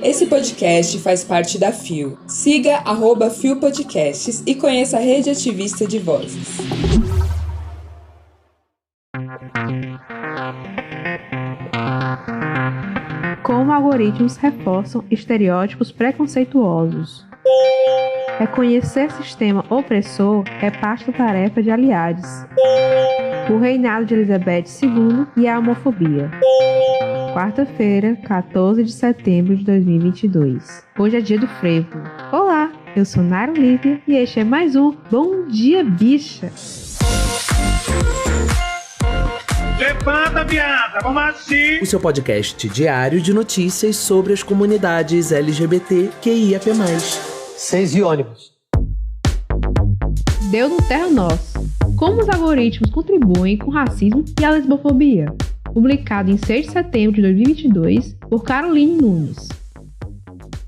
Esse podcast faz parte da FIO. Siga @FIO Podcasts e conheça a rede ativista de vozes. Como algoritmos reforçam estereótipos preconceituosos. Reconhecer sistema opressor é parte da tarefa de Aliades. O reinado de Elizabeth II e a homofobia. Quarta-feira, 14 de setembro de 2022. Hoje é dia do frevo. Olá, eu sou Nara Olivia e este é mais um Bom Dia Bicha. Levanta, viada, vamos assim! O seu podcast diário de notícias sobre as comunidades LGBTQIAP+. 6 e ônibus. Deu no Terra Nossa. Como os algoritmos contribuem com o racismo e a lesbofobia. Publicado em 6 de setembro de 2022 por Caroline Nunes.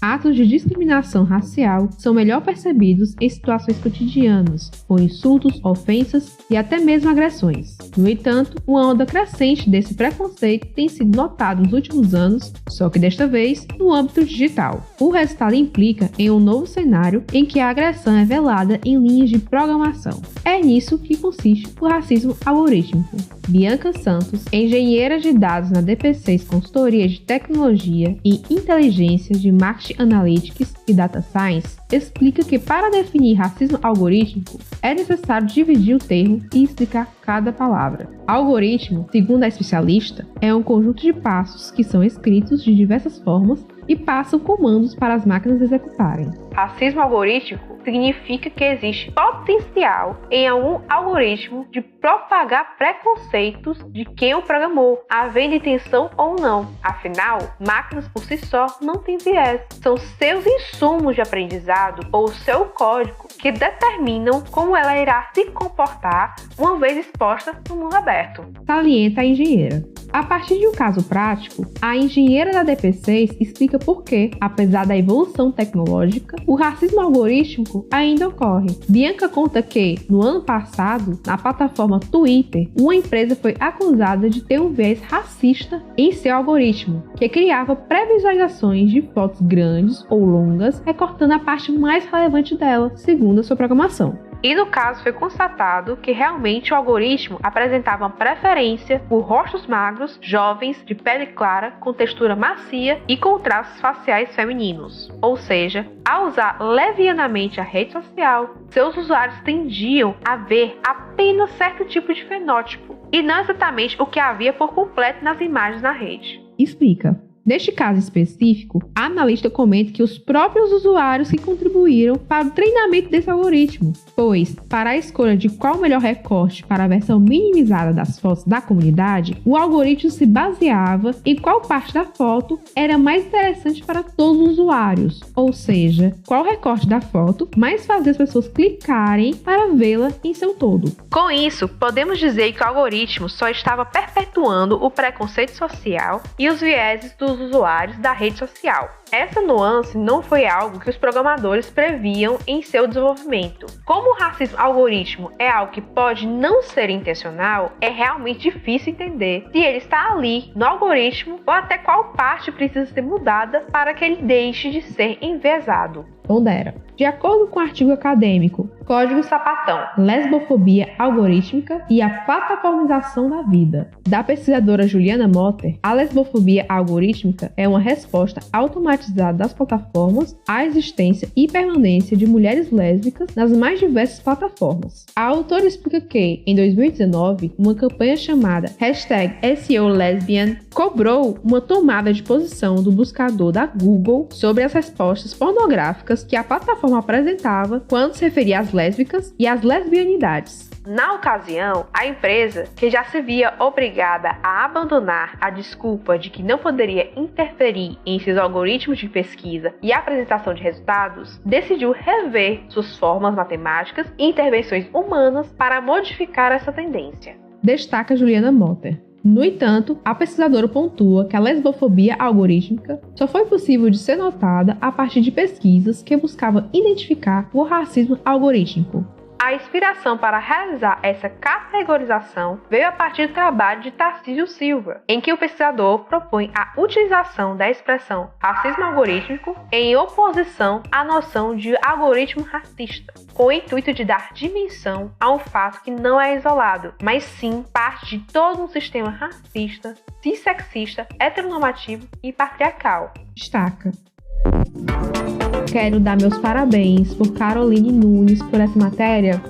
Atos de discriminação racial são melhor percebidos em situações cotidianas, com insultos, ofensas e até mesmo agressões. No entanto, uma onda crescente desse preconceito tem sido notada nos últimos anos, só que desta vez no âmbito digital. O resultado implica em um novo cenário em que a agressão é velada em linhas de programação. É nisso que consiste o racismo algorítmico. Bianca Santos, engenheira de dados na DP6 Consultoria de Tecnologia e Inteligência de Marketing Analytics e Data Science, explica que para definir racismo algorítmico é necessário dividir o termo e explicar cada palavra. Algoritmo, segundo a especialista, é um conjunto de passos que são escritos de diversas formas e passam comandos para as máquinas executarem. Racismo algorítmico significa que existe potencial em algum algoritmo de propagar preconceitos de quem o programou, havendo intenção ou não. Afinal, máquinas por si só não têm viés. São seus insumos de aprendizado ou seu código que determinam como ela irá se comportar uma vez exposta no mundo aberto. Salienta a engenheira. A partir de um caso prático, a engenheira da DP6 explica por que, apesar da evolução tecnológica, o racismo algorítmico ainda ocorre. Bianca conta que, no ano passado, na plataforma Twitter, uma empresa foi acusada de ter um viés racista em seu algoritmo, que criava pré-visualizações de fotos grandes ou longas, recortando a parte mais relevante dela, segundo a sua programação. E no caso foi constatado que realmente o algoritmo apresentava uma preferência por rostos magros, jovens, de pele clara, com textura macia e com traços faciais femininos. Ou seja, ao usar levianamente a rede social, seus usuários tendiam a ver apenas certo tipo de fenótipo e não exatamente o que havia por completo nas imagens na rede. Explica. Neste caso específico, a analista comenta que os próprios usuários que contribuíram para o treinamento desse algoritmo, pois, para a escolha de qual o melhor recorte para a versão minimizada das fotos da comunidade, o algoritmo se baseava em qual parte da foto era mais interessante para todos os usuários, ou seja, qual recorte da foto mais fazia as pessoas clicarem para vê-la em seu todo. Com isso, podemos dizer que o algoritmo só estava perpetuando o preconceito social e os vieses dos usuários da rede social. Essa nuance não foi algo que os programadores previam em seu desenvolvimento. Como o racismo algoritmo é algo que pode não ser intencional, é realmente difícil entender se ele está ali no algoritmo ou até qual parte precisa ser mudada para que ele deixe de ser enviesado. Pondera. De acordo com o artigo acadêmico Código Sapatão, Lesbofobia Algorítmica e a Plataformização da Vida, da pesquisadora Juliana Motter, a lesbofobia algorítmica é uma resposta automatizada das plataformas à existência e permanência de mulheres lésbicas nas mais diversas plataformas. A autora explica que, em 2019, uma campanha chamada #SEOLesbian cobrou uma tomada de posição do buscador da Google sobre as respostas pornográficas que a plataforma apresentava quando se referia às lésbicas e às lesbianidades. Na ocasião, a empresa, que já se via obrigada a abandonar a desculpa de que não poderia interferir em seus algoritmos de pesquisa e apresentação de resultados, decidiu rever suas formas matemáticas e intervenções humanas para modificar essa tendência. Destaca Juliana Motter. No entanto, a pesquisadora pontua que a lesbofobia algorítmica só foi possível de ser notada a partir de pesquisas que buscavam identificar o racismo algorítmico. A inspiração para realizar essa categorização veio a partir do trabalho de Tarcísio Silva, em que o pesquisador propõe a utilização da expressão racismo algorítmico em oposição à noção de algoritmo racista, com o intuito de dar dimensão a um fato que não é isolado, mas sim parte de todo um sistema racista, cissexista, heteronormativo e patriarcal. Destaca: quero dar meus parabéns por Caroline Nunes por essa matéria.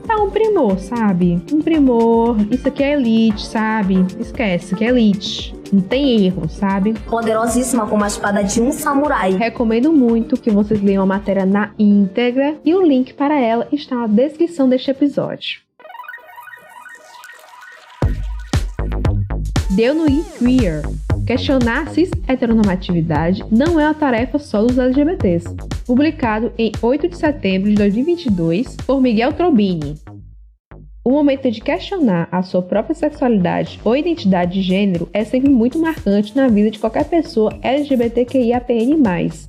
Tá um primor, sabe? Um primor. Isso aqui é elite, sabe? Esquece que é elite. Não tem erro, sabe? Poderosíssima como a espada de um samurai. Recomendo muito que vocês leiam a matéria na íntegra e o link para ela está na descrição deste episódio. Deu no e-queer. Questionar a cis-heteronormatividade não é uma tarefa só dos LGBTs. Publicado em 8 de setembro de 2022 por Miguel Trobini. O momento de questionar a sua própria sexualidade ou identidade de gênero é sempre muito marcante na vida de qualquer pessoa LGBTQIAPN+.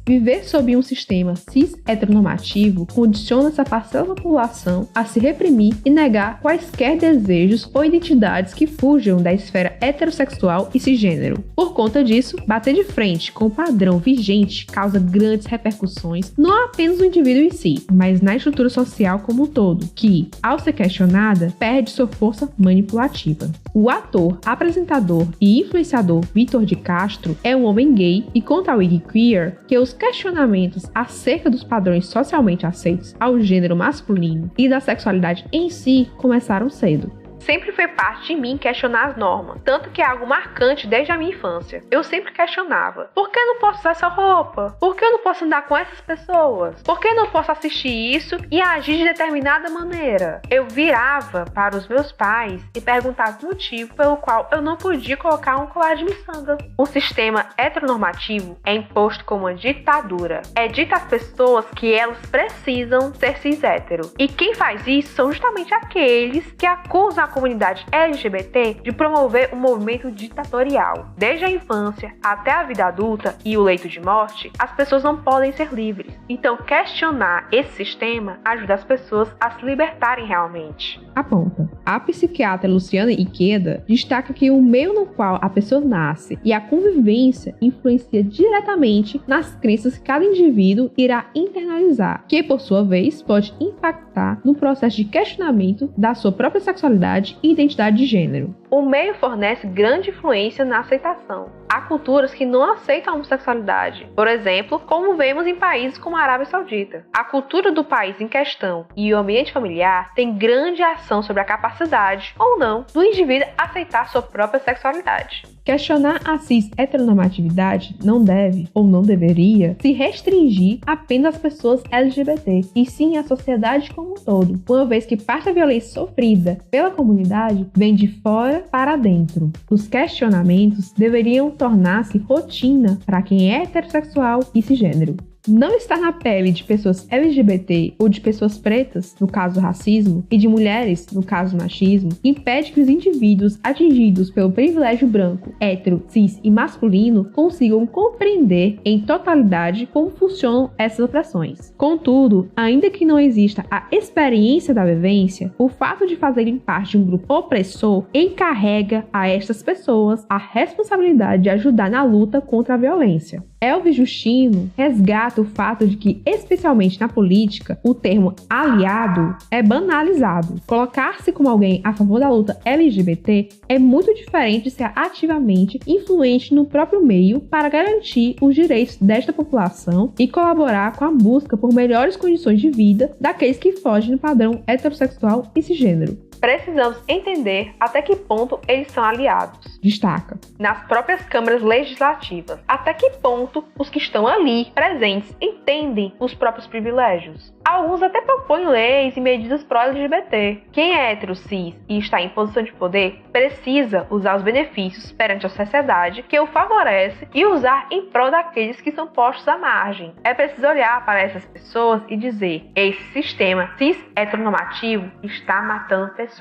Viver sob um sistema cis-heteronormativo condiciona essa parcela da população a se reprimir e negar quaisquer desejos ou identidades que fujam da esfera heterossexual e cisgênero. Por conta disso, bater de frente com o padrão vigente causa grandes repercussões não apenas no indivíduo em si, mas na estrutura social como um todo, que, ao ser questionada, perde sua força manipulativa. O ator, apresentador e influenciador Vitor de Castro é um homem gay e conta ao Wikiqueer que os questionamentos acerca dos padrões socialmente aceitos ao gênero masculino e da sexualidade em si começaram cedo. Sempre foi parte de mim questionar as normas, tanto que é algo marcante desde a minha infância. Eu sempre questionava: por que eu não posso usar essa roupa? Por que eu não posso andar com essas pessoas? Por que eu não posso assistir isso e agir de determinada maneira? Eu virava para os meus pais e perguntava o motivo pelo qual eu não podia colocar um colar de miçanga. O sistema heteronormativo é imposto como uma ditadura. É dito às pessoas que elas precisam ser cis-hétero. E quem faz isso são justamente aqueles que acusam a comunidade LGBT de promover um movimento ditatorial. Desde a infância até a vida adulta e o leito de morte, as pessoas não podem ser livres. Então, questionar esse sistema ajuda as pessoas a se libertarem realmente. Aponta. A psiquiatra Luciana Ikeda destaca que o meio no qual a pessoa nasce e a convivência influencia diretamente nas crenças que cada indivíduo irá internalizar, que por sua vez pode impactar no processo de questionamento da sua própria sexualidade e identidade de gênero. O meio fornece grande influência na aceitação. Há culturas que não aceitam a homossexualidade, por exemplo, como vemos em países como a Arábia Saudita. A cultura do país em questão e o ambiente familiar tem grande ação sobre a capacidade, ou não, do indivíduo aceitar sua própria sexualidade. Questionar a cis-heteronormatividade não deve, ou não deveria, se restringir apenas às pessoas LGBT, e sim à sociedade como um todo, uma vez que parte da violência sofrida pela comunidade vem de fora para dentro. Os questionamentos deveriam tornar-se rotina para quem é heterossexual e cisgênero. Não estar na pele de pessoas LGBT ou de pessoas pretas, no caso racismo, e de mulheres, no caso machismo, impede que os indivíduos atingidos pelo privilégio branco, hétero, cis e masculino consigam compreender em totalidade como funcionam essas opressões. Contudo, ainda que não exista a experiência da vivência, o fato de fazerem parte de um grupo opressor encarrega a estas pessoas a responsabilidade de ajudar na luta contra a violência. Elvis Justino resgata o fato de que, especialmente na política, o termo aliado é banalizado. Colocar-se como alguém a favor da luta LGBT é muito diferente de ser ativamente influente no próprio meio para garantir os direitos desta população e colaborar com a busca por melhores condições de vida daqueles que fogem do padrão heterossexual e cisgênero. Precisamos entender até que ponto eles são aliados. Destaca. Nas próprias câmaras legislativas, até que ponto os que estão ali presentes entendem os próprios privilégios. Alguns até propõem leis e medidas pró-LGBT. Quem é hétero cis e está em posição de poder precisa usar os benefícios perante a sociedade que o favorece e usar em prol daqueles que são postos à margem. É preciso olhar para essas pessoas e dizer: esse sistema cis-heteronormativo está matando pessoas.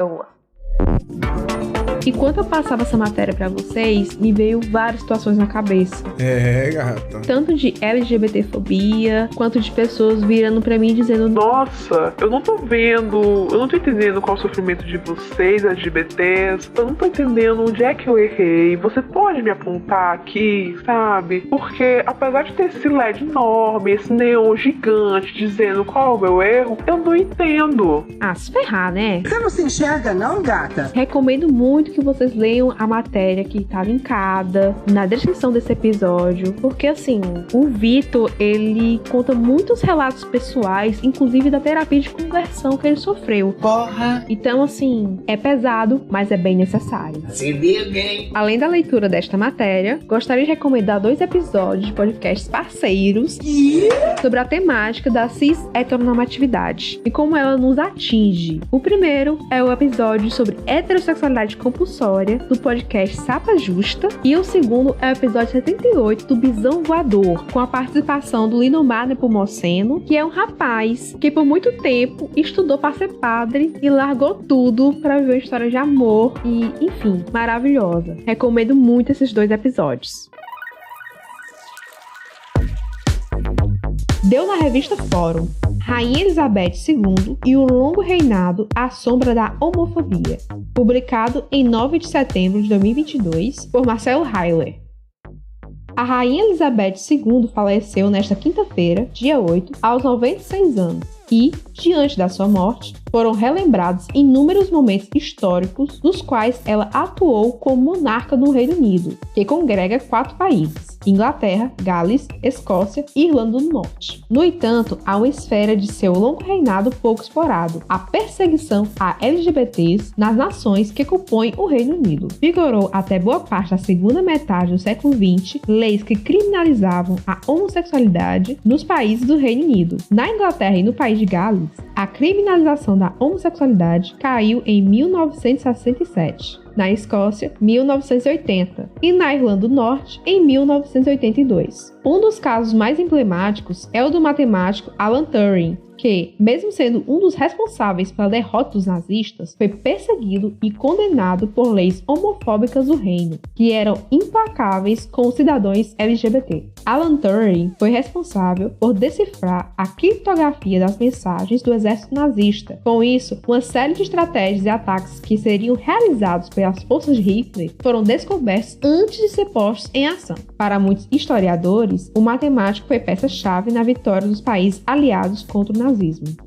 Enquanto eu passava essa matéria pra vocês, me veio várias situações na cabeça. Gata. Tanto de LGBTfobia, quanto de pessoas virando pra mim dizendo: nossa, eu não tô entendendo qual é o sofrimento de vocês, LGBTs. Eu não tô entendendo onde é que eu errei. Você pode me apontar aqui, sabe? Porque apesar de ter esse LED enorme, esse neon gigante dizendo qual é o meu erro, eu não entendo. Ah, se ferrar, né? Você não se enxerga não, gata? Recomendo muito que vocês leiam a matéria que tá linkada na descrição desse episódio, porque assim, o Vitor, ele conta muitos relatos pessoais, inclusive da terapia de conversão que ele sofreu. Porra! Então assim, é pesado, mas é bem necessário. Se liga, hein? Além da leitura desta matéria, gostaria de recomendar 2 episódios de podcasts parceiros sobre a temática da cis-heteronormatividade e como ela nos atinge. O primeiro é o episódio sobre heterossexualidade compulsória do podcast Sapa Justa, e o segundo é o episódio 78 do Bisão Voador, com a participação do Linomar Nepomuceno, que é um rapaz que por muito tempo estudou para ser padre e largou tudo para viver uma história de amor e, enfim, maravilhosa. Recomendo muito esses 2 episódios. Deu na revista Fórum: Rainha Elizabeth II e o longo reinado à sombra da homofobia, publicado em 9 de setembro de 2022 por Marcelo Heiler. A Rainha Elizabeth II faleceu nesta quinta-feira, dia 8, aos 96 anos, e, diante da sua morte, foram relembrados inúmeros momentos históricos nos quais ela atuou como monarca do Reino Unido, que congrega 4 países: Inglaterra, Gales, Escócia e Irlanda do Norte. No entanto, há uma esfera de seu longo reinado pouco explorado: a perseguição a LGBTs nas nações que compõem o Reino Unido. Vigorou até boa parte da segunda metade do século XX leis que criminalizavam a homossexualidade nos países do Reino Unido. Na Inglaterra e no país de Gales, a criminalização da homossexualidade caiu em 1967. Na Escócia, 1980, e na Irlanda do Norte, em 1982. Um dos casos mais emblemáticos é o do matemático Alan Turing, que, mesmo sendo um dos responsáveis pela derrota dos nazistas, foi perseguido e condenado por leis homofóbicas do reino, que eram implacáveis com os cidadãos LGBT. Alan Turing foi responsável por decifrar a criptografia das mensagens do exército nazista. Com isso, uma série de estratégias e ataques que seriam realizados pelas forças de Hitler foram descobertos antes de ser postos em ação. Para muitos historiadores, o matemático foi peça-chave na vitória dos países aliados contra o nazismo.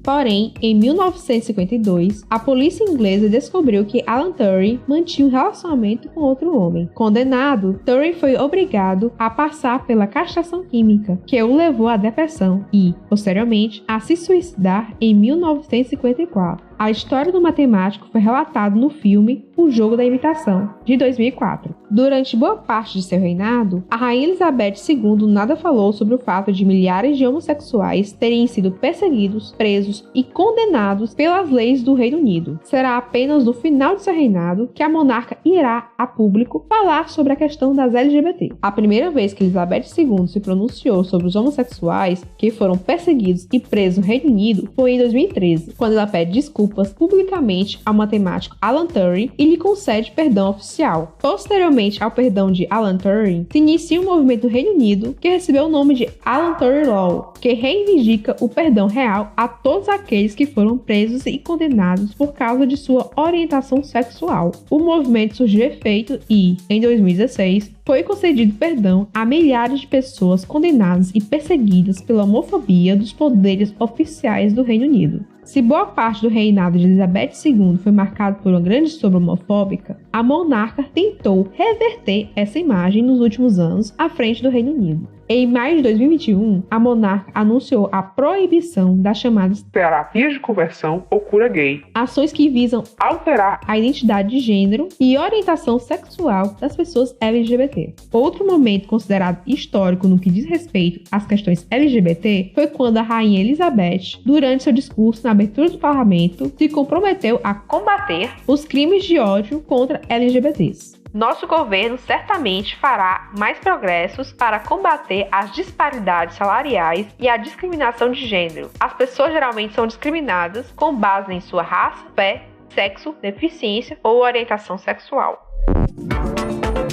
Porém, em 1952, a polícia inglesa descobriu que Alan Turing mantinha um relacionamento com outro homem. Condenado, Turing foi obrigado a passar pela castração química, que o levou à depressão e, posteriormente, a se suicidar em 1954. A história do matemático foi relatada no filme O Jogo da Imitação, de 2004. Durante boa parte de seu reinado, a Rainha Elizabeth II nada falou sobre o fato de milhares de homossexuais terem sido perseguidos, presos e condenados pelas leis do Reino Unido. Será apenas no final de seu reinado que a monarca irá a público falar sobre a questão das LGBT. A primeira vez que Elizabeth II se pronunciou sobre os homossexuais que foram perseguidos e presos no Reino Unido foi em 2013, quando ela pede desculpas publicamente ao matemático Alan Turing e lhe concede perdão oficial. Posteriormente ao perdão de Alan Turing, se inicia um movimento do Reino Unido que recebeu o nome de Alan Turing Law, que reivindica o perdão real a todos aqueles que foram presos e condenados por causa de sua orientação sexual. O movimento surgiu efeito e, em 2016, foi concedido perdão a milhares de pessoas condenadas e perseguidas pela homofobia dos poderes oficiais do Reino Unido. Se boa parte do reinado de Elizabeth II foi marcado por uma grande sombra homofóbica, a monarca tentou reverter essa imagem nos últimos anos à frente do Reino Unido. Em maio de 2021, a monarca anunciou a proibição das chamadas terapias de conversão ou cura gay, ações que visam alterar a identidade de gênero e orientação sexual das pessoas LGBT. Outro momento considerado histórico no que diz respeito às questões LGBT foi quando a Rainha Elizabeth, durante seu discurso na abertura do parlamento, se comprometeu a combater os crimes de ódio contra LGBTs. Nosso governo certamente fará mais progressos para combater as disparidades salariais e a discriminação de gênero. As pessoas geralmente são discriminadas com base em sua raça, fé, sexo, deficiência ou orientação sexual.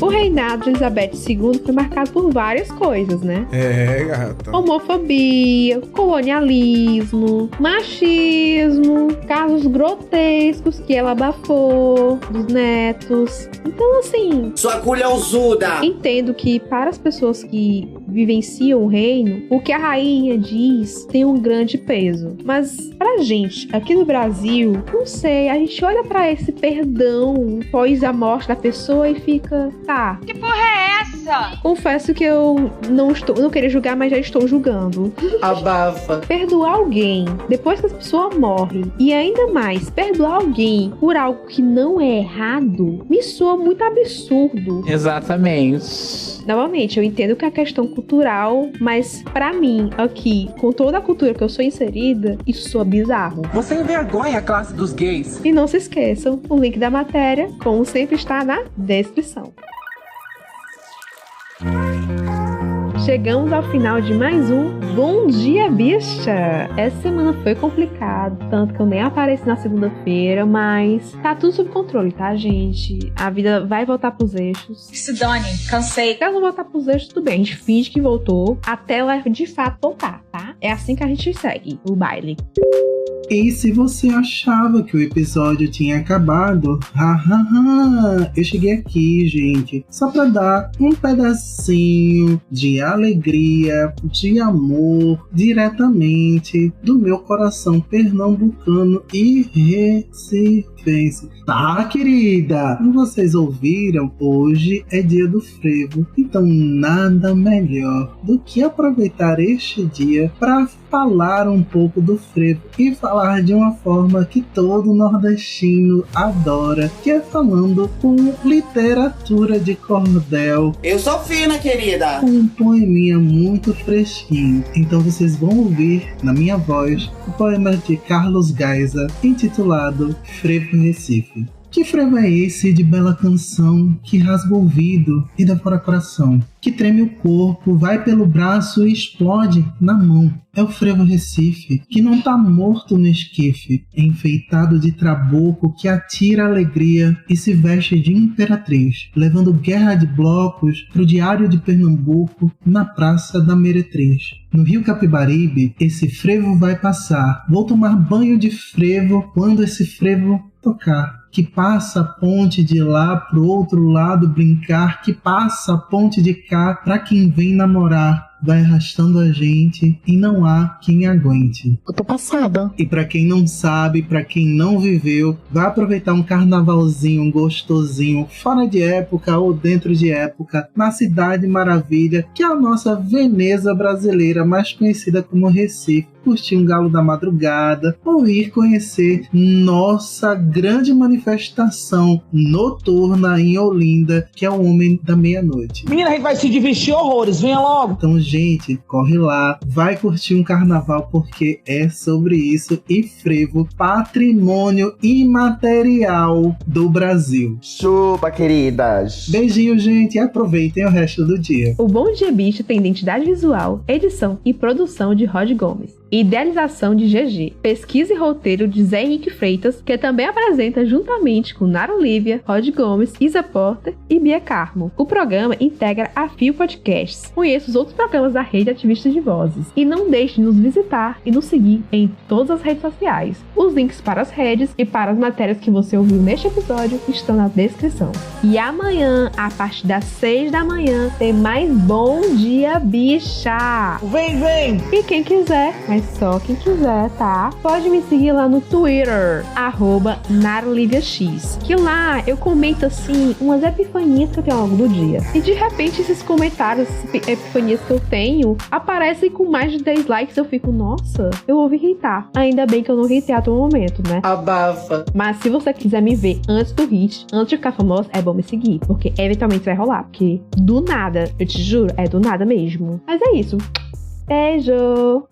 O reinado de Elizabeth II foi marcado por várias coisas, né? Gata. Homofobia, colonialismo, machismo, casos grotescos que ela abafou dos netos. Então, assim... Sua culhãozuda! Entendo que para as pessoas que vivenciam o reino, o que a rainha diz tem um grande peso. Mas pra gente, aqui no Brasil, não sei, a gente olha pra esse perdão após a morte da pessoa e fica... Tá. Que porra é essa? Confesso que eu não queria julgar, mas já estou julgando. Abafa. Perdoar alguém depois que a pessoa morre e ainda mais perdoar alguém por algo que não é errado me soa muito absurdo. Exatamente. Novamente, eu entendo que é questão cultural, mas pra mim, aqui, com toda a cultura que eu sou inserida, isso soa bizarro. Você envergonha a classe dos gays. E não se esqueçam, o link da matéria, como sempre, está na descrição. Chegamos ao final de mais um Bom Dia Bicha! Essa semana foi complicado, tanto que eu nem apareci na segunda-feira, mas tá tudo sob controle, tá, gente? A vida vai voltar pros eixos. Se dane, cansei. Se ela não voltar pros eixos, tudo bem, a gente finge que voltou até ela de fato voltar, tá? É assim que a gente segue o baile. E se você achava que o episódio tinha acabado, eu cheguei aqui, gente, só pra dar um pedacinho de alegria, de amor, diretamente do meu coração pernambucano e recifense. Tá, querida? Como vocês ouviram, hoje é dia do frevo, então nada melhor do que aproveitar este dia para falar um pouco do frevo e falar de uma forma que todo nordestino adora, que é falando com literatura de cordel. Eu sou fina, querida. Com um poeminha muito fresquinho. Então vocês vão ouvir, na minha voz, o poema de Carlos Gaiza, intitulado Frevo Recife. Que frevo é esse de bela canção que rasga o ouvido e devora coração? Que treme o corpo, vai pelo braço e explode na mão. É o frevo Recife, que não tá morto no esquife, é enfeitado de trabuco que atira alegria e se veste de imperatriz, levando guerra de blocos pro diário de Pernambuco na Praça da Meretriz. No Rio Capibaribe, esse frevo vai passar. Vou tomar banho de frevo quando esse frevo tocar. Que passa a ponte de lá pro outro lado brincar, que passa a ponte de cá pra quem vem namorar. Vai arrastando a gente e não há quem aguente. Eu tô passada. E pra quem não sabe, pra quem não viveu, vai aproveitar um carnavalzinho gostosinho, fora de época ou dentro de época, na Cidade Maravilha, que é a nossa Veneza brasileira, mais conhecida como Recife. Curtir um galo da madrugada ou ir conhecer nossa grande manifestação noturna em Olinda, que é o Homem da Meia-Noite. Menina, a gente vai se divertir horrores, venha logo. Então, gente, corre lá, vai curtir um carnaval, porque é sobre isso. E frevo, patrimônio imaterial do Brasil. Chupa, queridas. Beijinho, gente, e aproveitem o resto do dia. O Bom Dia Bicho tem identidade visual, edição e produção de Rod Gomes. Idealização de GG, pesquisa e roteiro de Zé Henrique Freitas, que também apresenta juntamente com Nara Olivia, Rod Gomes, Isa Porter e Bia Carmo. O programa integra a Fio Podcasts. Conheça os outros programas da Rede Ativista de Vozes. E não deixe de nos visitar e nos seguir em todas as redes sociais. Os links para as redes e para as matérias que você ouviu neste episódio estão na descrição. E amanhã, a partir das 6 da manhã, tem mais Bom Dia Bicha! Vem, vem! E quem quiser, mas só quem quiser, tá? Pode me seguir lá no Twitter, @NaraOliviaX, que lá eu comento, assim, umas epifanias que eu tenho ao longo do dia. E de repente esses comentários, epifanias que eu tenho, aparecem com mais de 10 likes. Eu fico, nossa, eu vou irritar. Ainda bem que eu não irritei até o momento, né? Abafa. Mas se você quiser me ver antes do hit, antes de ficar famosa, é bom me seguir, porque eventualmente vai rolar, porque do nada, eu te juro, é do nada mesmo. Mas é isso. Beijo!